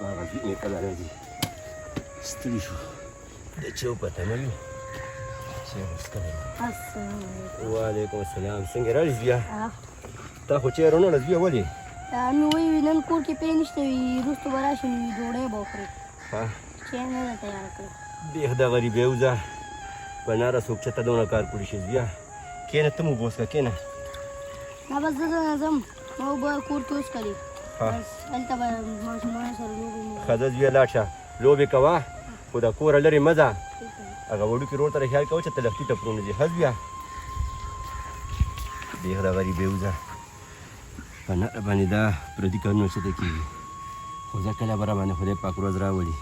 هغه ځینې کله راځي ستړي شو د چیو پته نه وي چې مسکلی السلام علیکم. وعلیکم السلام. څنګه راځې زویه؟ تا خو چېرې ونه زویه ولې؟ مې وایي نن کور کې پرې نشته وي وروسته به راشي نو ډوډۍ به وخورې ها چای نه ده تیاره کړې. دیخ دا غریبې وځه په ناره څوک چېرته دونه کار کړي شي زویه کښېنه ته مو بوس که کښېنه. نه بس زه ځم ما به کور کې وڅښلې ها بس هلته به ماشومانو سره لوبې مې ښه ځه زویه لاړ شه لوبې کوه خو د کوره لرې مه ځه هغه وړوکي رور ته خیال کوه چې تلفتي ټپرونه دي ښه زویه. دیخ دا غریبې وځه په ناره باندې دا پردي کارونه چېرته کېږي خو زه کله به راباندې خدای پاک ورځ راولي.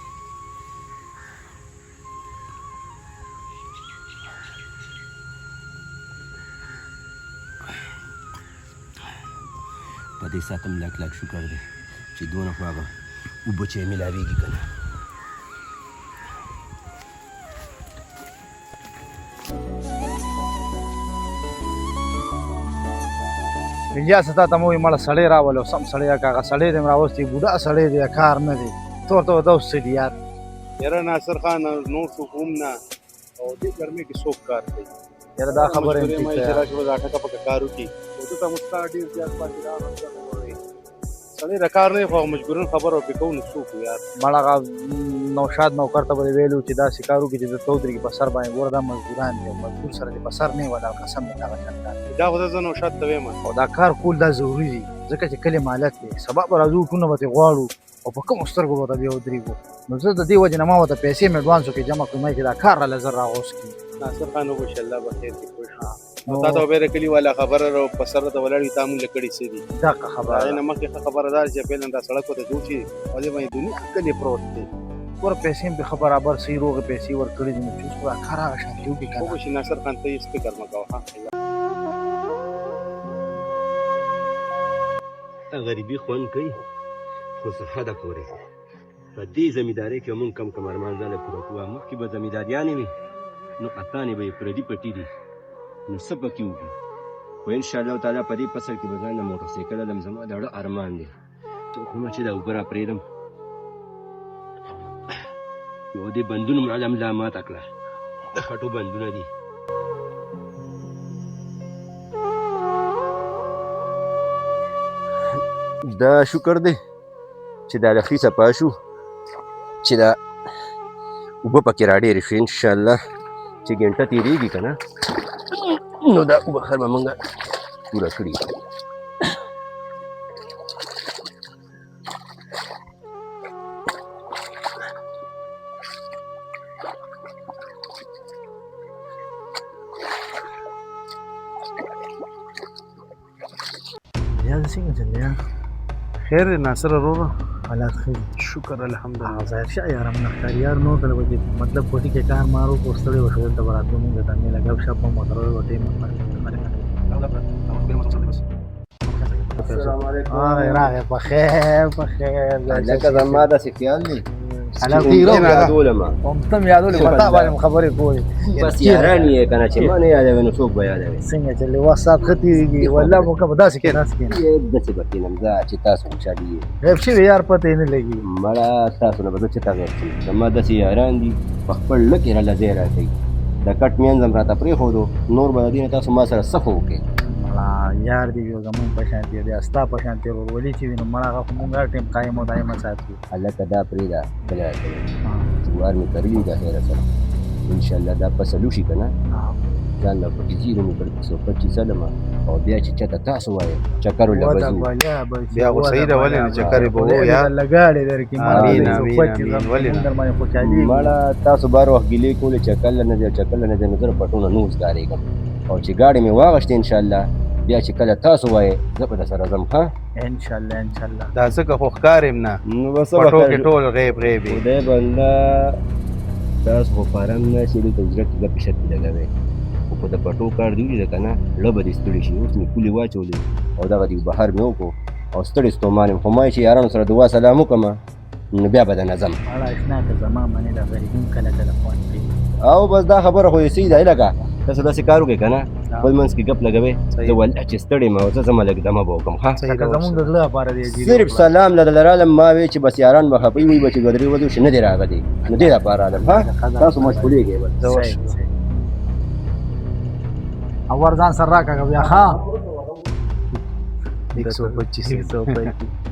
په دې ساعت هم لاک لاک شکر دی چې دونه خو هغه اوبه چې یې میلاوېږي که نه. الیاس تا ته مې وویل مړه سړی راولو سم سړی هغه سړی دې م راوستی بوډا سړی دی کار نه دی تور ته ورته اوس څه دي یار یاره ناصر خان نور څوک هم نه او دې ګرمۍ کې څوک کار کوي یاره دا خبره مجبورې مې چې راشي به دا ټکه پکه کار وکړي خو ده ته مستا ډېر زیات پاتې راغلی سړی د کار نه خو مجبورن خبره ورپې کوو نو څوک وو یار مړه هغه نوشاد نوکر ته به یې ویلي وو چې داسې کار وکړي چې درته ودرېږي په سر باندې ګوره دا مزدوران دي او مزدور سره دې په سر نه ولا قسم دې دغه شان کار دا خو زه نوشاد ته وایم او دا کار کول دا ضروري دي ځکه چې کلي مالک دی سبا به راځو ټونه به ترې غواړو او په کومو سترګو به ته بیا ودرېږو نو زه د دې وجې نه ما ورته پیسې مې اډوانسو کې جمع کړم چې دا کار راله زر راغوس کړي ناصر خان وبښه الله به خیر کړي پوه شو نو تا ته به د کلي والا خبره را په سر ته ولاړ وي تا مونږ له کړي څه دي دغه خبره هغې نه مخکې ښه خبره دا چې فعلا دا سړک ورته جوړ شي او دې باندې دنیا کلي پروت دی ګوره پیسې مې ښه برابر صحیح روغې پیسې ورکړې دي نو چې اوس خو دا کار هغه شان چې وکړي که نه وبښي ناصر خان ته هېڅ فکر مه کوه دا غریبي خوند کوي خو څه حده پورې په دې زمیندارۍ کې مونږ کم کم ارمان ځانه پوره کوو مخکې به زمینداریانې وي نو اتانې به یې پردي پټي دي نو څه پکې وکړو خو انشاءالله تعالی په دې فصل کې به ځان له موټرسایکل علم زما د اړه ارمان دی خو چې دا اوبه را پرېږدم یو دې بندونو مې علم لا ماته کړه د خټو بندونه دي دا شکر دی چې دا لخي صفا شو چې دا اوبه پکې راډېرې شوې انشاءالله چې ګنټه تېرېږي که نه نو دا اوبه خر به مونږ پوره کړي یاد څنګه چل یا خیر دی ناصر وروره حالات ښه دي شکر الحمدلله ظاهر شاه یاره مونږ ښکاریار نو کله به چې مطلب کوټي کې کار مارو کو ستړی وشو دلته به راتلو مونږ ته مې لګپ شپ هم ورته ویل ټیم السلام علیکم راغی په خیر په خیر لکه زما داسې خیال دی هلا هم یادولم هم ته مې یادولې په تا باندې خبرې کولې بس یاران یې که نه چې ما نه یادوي نو څوک به یادوي څنګه چلې وخت ساعت ښه تېرېږي والله موږ به داسې کېناست کېنه داسې به کښېنم ځه چې تاسو خوشحالي یې غیب شوي یار پته یې نه لګي مړه تاسو نه به زه چېرته غیب شم زما داسې یاران دي په خپل لږ یې راله ځای راکوي د کټ مینځ هم راته پرېښودو نور به د دې نه تاسو ما سره څه خو وکړئ یار دی یو زمونږ په شان دی بیا ستا په شان دی ورولي چې وي نو مړه هغه خو مونږ هر ټایم قایم او دایمه ساتو هلکه دا پرېږده بله کوي جوار مې کرلي د خیره سره انشاءالله دا فصل وشي که نه ځان له پټي زیرو مې کړ 125 سلمه او بیا چې چاته تاسو وایې چکر له به ځو بیا خو صحیح ده ولې نه چکر یې به وو یار لګاړې درکړي امین امین امین ولې نه مړه تاسو بار وخت ګیلې کولې چکر له نه ځي چکر له نه ځي نو زه پټونه نه وزګارېږم او چې ګاډې مې واغشتې انشاءالله بیا چې کله تاسو وایې زه به در سره ځم ښه انشاءالله انشاءالله دا ځکه خو ښکار یم نه نو بس پټو کې ټول غیب غیب وي خدای بنده تاسو خو فارم نه چې دلته زړه کې ګپې شپې لګوئ خو په د پټو کار دي ولیده که نه زړه به دې ستړي شي اوس مې پولې واچولې او دغه دې بهر مې وکړو او ستړي ستومان یم خو ما چې یارانو سره دعا سلام وکړم نو بیا به درنه ځم مړه اشنا که زما منې د غریبین کله کله خوند کوي او بس دا خبره خو یې صحیح ده لکه تاسو داسې کار وکړئ که نه بل منځ کې ګپ لګوي زه والله چې ستړی ما زه ځم لږ دمه به وکړم ښه لکه زمونږ د زړه لپاره دی صرف سلام له لرالم ما وی چې بس یاران به خپې وي به چې ګدرې ودو چې نه دی راغلی نو دې لپاره رالم ها تاسو مشغولېږئ بس او ورځان سره راکړه بیا ها 125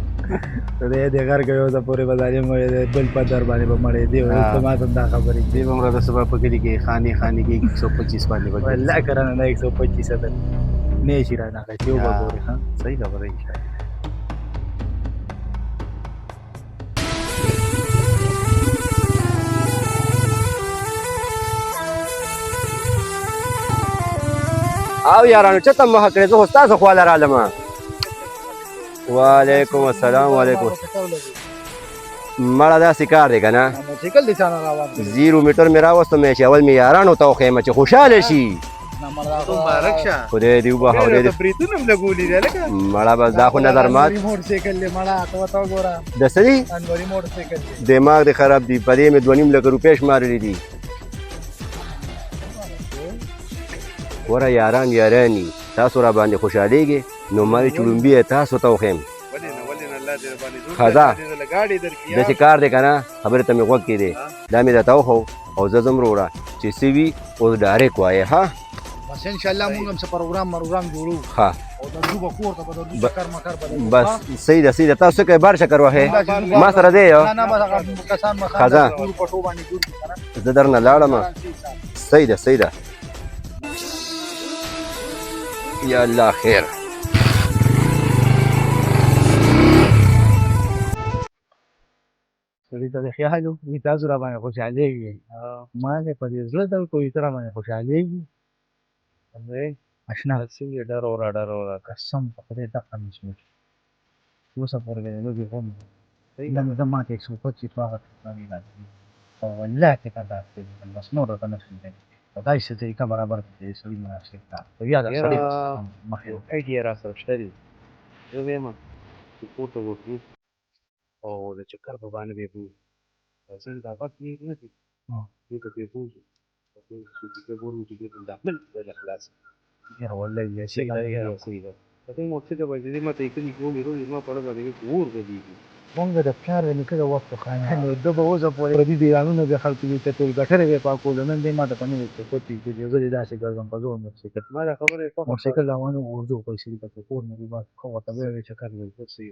دې غر گیو دا پورې بازارې مې بل په در باندې به مړې دی او ته ما ته دا خبرې دې بمره د سبا په کلی کې خاني کې 125 باندې بګي والله کرانه نه 125 ده نه شي را نه کوي او وګوري ها صحیح خبره ده او یارانو چته مخ کړې زه استاد خو لاره علم وعلیکم السلام وعلیکم مړه داسې کار دی که نه موټرسایکل دې چانه راوړ 0 میټر مې راوستو مې چې اول مې یارانو ته وښیم چې خوشحاله شي مبارک شه خدای دې وبخښه خدای دې بریتونه هم لګولي دی لکه مړه بس دا خو نظر مات موټرسایکل دې مړه ته وته ګوره د څه دي انوري موټرسایکل دماغ دې خراب دی په دې مې 2.5 لک روپۍ شمارلي دي ګوره یاران یاراني تاسو را باندې خوشحالېږئ نو ما وی چې لومبي یې تاسو ته وښیم ښه داسې کار دی که نه خبرې ته مې غوږ کېدی دا مې درته وښو او زه ځم وروره چې څه وي اوس ډایرکټ وایې ها بس ان شاء الله موږ هم څه پروګرام جوړو ها او د دوبه کور ته به د دوبه کار مکر به بس صحیح ده تاسو کوي بار شکر وهې ما سره دی یو نه بس کسان مخه ښه پټو باندې جوړ زه درنه لاړم صحیح ده یا الله خیر سړي ته د خیال وي تاسو را باندې خوشحالېږئ ما دې په دې زړه در کوي ته را باندې خوشحالېږي اشنا څنګه ډر اورا قسم په خدای دقه مې شوي اوسه پورې مې لږې هم نن زه ما ته 125 واغه او والله چې کدا بس نور ته نه شي خدای څه طریقه برابر کړي سړي مناسب تا بیا دا سړي مخې ایډیا را سره شته دي یو وایم چې پورته وکړو او د چکر په باندې به وو ځل دا وخت نه دي نو که په وو چې ګورو چې د خپل د خلاص یې والله یې شي دا ته مو څه د وځي ماته یې کلی کومې روزي ما په اړه باندې ور غدي مونږ د پلار د نیکه د وخت خانه نو د به اوسه پورې دې دیوالونه به خلکو ته ټول ګټرې به پاکول نن دې ما ته پنځه څه کوتي چې یو ځل داسې ګرځم په زور موټرسایکل ما دا خبره کوم موټرسایکل روانو ورځو پیسې په کور نه دی بس خو ته به چکر نه وسی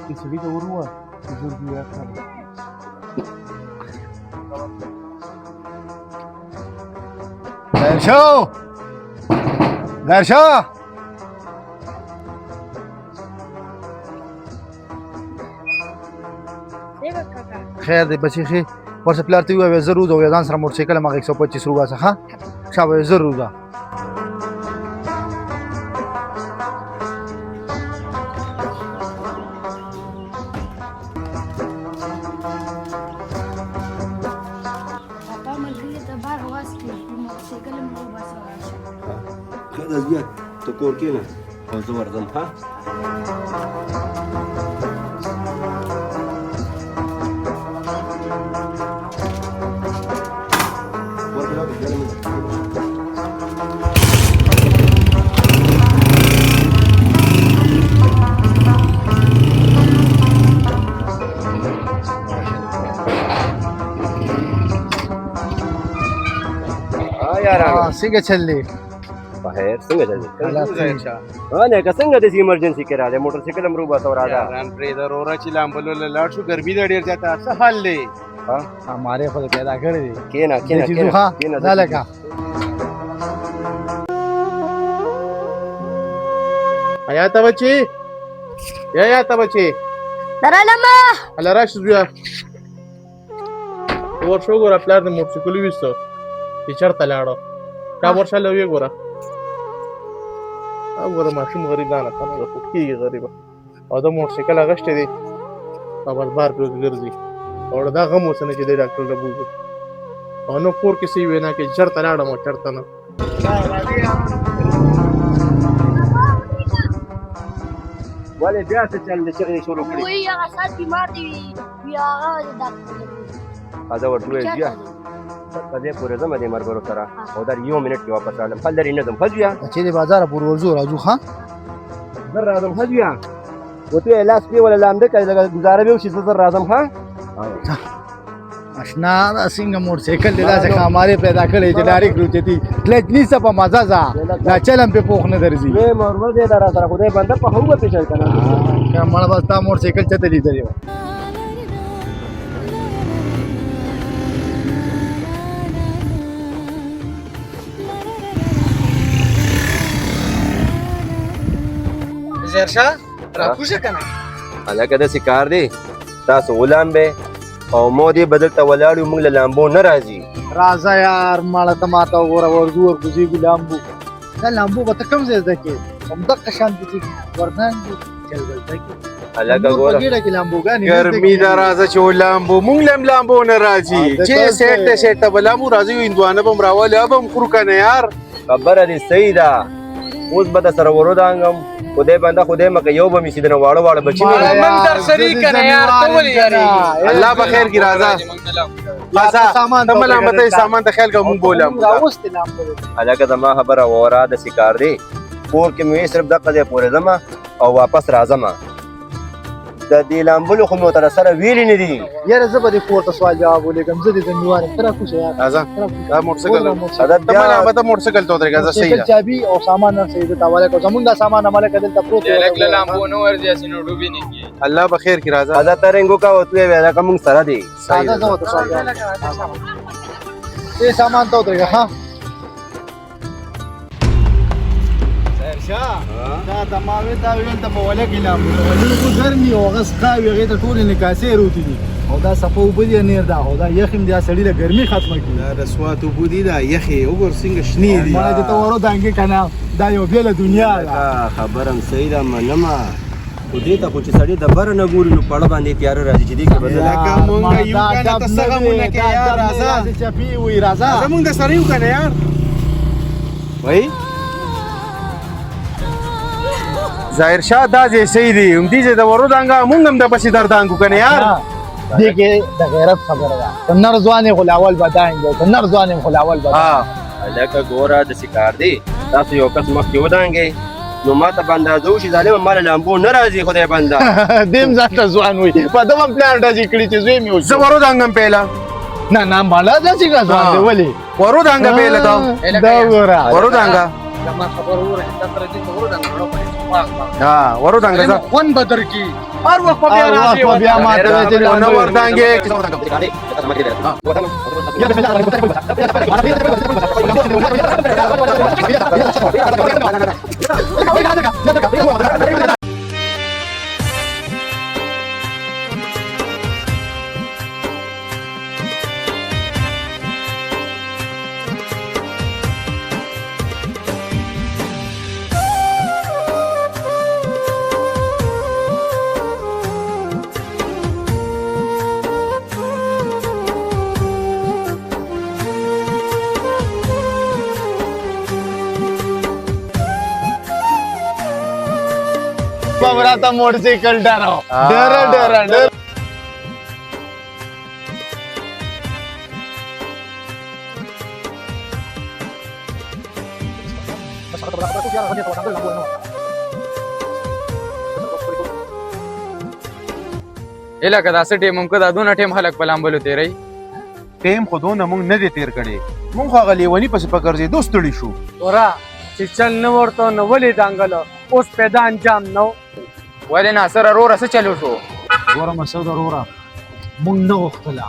چې سړي ته وروا زور دی یا درشو خیر دی بچی خې ورسه پلار ته وایي ضرور او ځان سره موټرسایکل ما 125 روپیا څخه شابه ضرور ده خدا بیا ته کور کې نه او زه ورځم ها څنګه چللی بخیر څنګه چللی نه که څنګه داسې ایمرجنسي کې راغلی موټرسایکل هم روباسه او راځه یاران پرېږده وروره چې لامبلو له لاړ شو ګرمي ده ډېر زیاته څه حال دی हमारे खुद पैदा कर दी کېنه ना लगा حیاته بچې حیاته بچې درالما هله راشه زویه ورشه وګوره پلار د موټرسایکل ویسته چې چېرته لاړو دا ورشه له ویې ګوره وګوره ماشوم غریب دا نه خبره ده خو کېږي غریبه او دا موټرسایکل اغوښتی دی خبردار پرې ګرځي او دا غم اوس نه چې دی ډاکټر ته بوځو او نو کور کې څه وینا کې چېرته لاړم او چېرته نه ولې بیا څه چل دې چغې شروع کړې وایي هغه سات بیمار دی وي هغه ډاکټر ته زه ورته وویل بیا په دې پورې ځم دې ملګرو سره او در یو منټ کې واپس رالم هل لرې نه ځم ښه بیا چې د بازار پورې ورځو راځو ښه زر راځم ښه بیا ورته ویې لاس کې ولا لامده کړې لږه ګزاره به وشي زه زر راځم ښه اشنا دا څنګه موټرسایکل دی داسې خامارې پیدا کړی چې ډایرکټ روچتي کلچ نیسه په مزه ځه دا چلم پې پوخ نه درځي وې مورمل دی دا راسره خدای بنده په هو به پېژنې که نه مړه به ستا موټرسایکل چېرته لیدلی وه زیرشاه راکوشه که نه هلکه داسې کار دی تاسو ولامبې او مو دې بدل ته ولاړ یو موږ له لامبو نه راځي راځه یار ماړه ته ماته وګوره ورځو ورکوزېږو لامبو دا لامبو به ته کوم ځای زده کې همدغه شان دي چې وردان دي چلبل زده کې هلکه ګوره ګېډه کې لامبوګانې ګرمي ده راځه چې لامبو مونږ له هم لامبو نه راځي چې سیټ ته سیټ ته به لامبو راځي هندوانه به هم راولي به هم خورو که نه یار خبره دې صحیح ده اوس به در سره ورودانګم خدای بنده خدای مکه یو به مې چې دنه واړه واړه بچي من در سری کنه یار ته ولې یارې الله به خیر کړي راځه راځه ته ملامته سامان ته خیال کوه مونږ بولم راوستې لامبو هلکه زما خبره واوره داسې کار دی کور کې مې صرف دغه ځای پورې ځم او واپس راځم د دې لامبلو خو مو تر سره ویلې نه دي یاره زه به دې کور ته سوال جواب ولیکم زه دې ذمهوار یم ته راکوشه یار راځه دا موټرسایکل دا ته ملامته موټرسایکل ته ودرېږه زه صحیح ده چابي او سامان نه صحیح ده حواله کو زمونږ دا سامان عمله کدل ته پروت دی لکه لامبو نو ورځي اسینو ډوبې نه کی الله به خیر کړي راځه دا ترنګو کا وته ویلا کوم سره دی ساده زه وته سوال جواب دې سامان ته ودرېږه ها دا د ماوي دا ویل ته په وله کې لامبو ولې کو ګرمي او غس قاوي هغه ته ټول نکاسې روتي دي او دا صفو وبدي نیر دا او دا یخم دی سړی د ګرمي ختمه کی دا رسوات وبودي دا یخي وګور څنګه شنې دي ما دې ته ورو دانګې کنه دا یو بیل دنیا ده خبرم صحیح ده منما خو دې ته خو چې سړی د بره نه ګوري نو پړه باندې تیار راځي چې دې کې بدل لکه مونږ یو کنه ته څنګه مونږ کې یار راځه چپی وی راځه زمونږ د سره یو کنه یار وای ظاهر شاه دا دې صحیح دی هم دې د ورودانګه مونږ هم د پسې دردانګو کنه یار دې کې د غیرت خبره ده کنر ځوانې غلاول بداینګ کنر ځوانې غلاول بداینګ هلکه ګوره داسې کار دی تاسو یو کس مخکې ودانګئ نو ما ته به اندازه وشي ظالمه ما له لامبو نه راځي خدای بنده دیم ځان ته ځوان وي په دغه پلان راځي کړي چې زوی مې وشو زه ورودانګم پیله نه نه مالا داسې کا ځوان دی ولې ورودانګه پیله دا وګوره ورودانګه ما خبر وره ته تر دې ورودانګه ها ورودانګه زه ون بدر کی هر وخت بیا راځي بیا ما ته چې نو وردانګه बबराता मोटरसाइकिल डरो डर डर डर الکه دا څه ټیم ممکن دا دونه ټیم خلک په لامبلو تیری ټیم خو دونه مونږ نه دی تیر کړی مونږ خو هغه لیوني پسې په ګرځېدو ستړي شو ورا چې چل نه ورته نو ولې دانګل اوس پیدا انجام نو ولې ناصر وروره څه چلو شو ګوره مسعود وروره مونږ نه غوښتله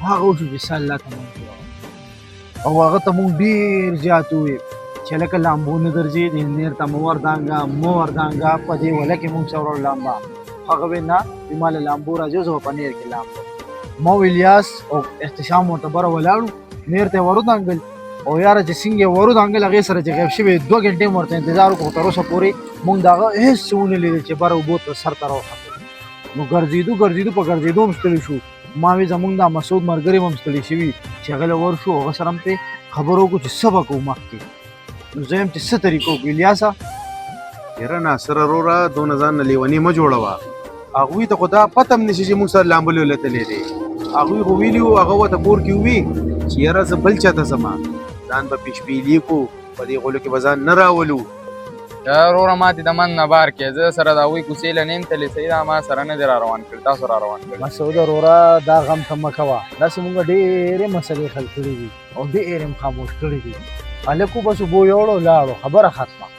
هغه وشو چې سال ته مونږ او هغه ته مونږ ډېر زیات وویل چې لکه لامبو نه درځي د نیر ته مو وردانګه په دې وله کې مونږ سره لامبا هغه ویل نه ما له لامبو راځي زه په نیر کې لامبو ما الیاس او احتشام معتبر ولاړو نیر ته ورودانګل او یار چې څنګه ورودانګل هغې سره چې غیب شوی 2 غنټې ورته انتظار وکړو تر اوسه پورې مونږ د هغه هېڅ څه ونه لیدل چې بره اوبو ته سر ته راوختل نو ګرځېدو په ګرځېدو هم ستړي شو ما وی زمونږ دا مسعود ملګري هم ستړي شوي چې هغه له ورشو هغه سره هم پرې خبرو وکړو چې څه به کوو مخکې نو زه یم چې څه طریقه وکړو الیاسه یاره ناصر وروره دونه ځان نه لیوني مه جوړوه هغوی ته خو دا پته هم نشي چې موږ سره لامبلي ولتلی دی هغوی خو ویلي وو هغه ورته کور کې ووي چې یاره زه بل چاته ځمه ځان به پیشبیلي کړو په دې غولو کې به ځان نه راولو یا وروره ما دې د من نه بار کې زه سره د هغوی کوڅې له نیم تللی صحیح ده ما سره نه دی را روان کړي تاسو را روان کړي مسعود وروره دا غم ته مه کوه داسې موږ ډېرې مسلې حل کړي دي او ډېرې هم خاموش کړي دي هلکو بس اوبو یوړو لاړو خبره ختمه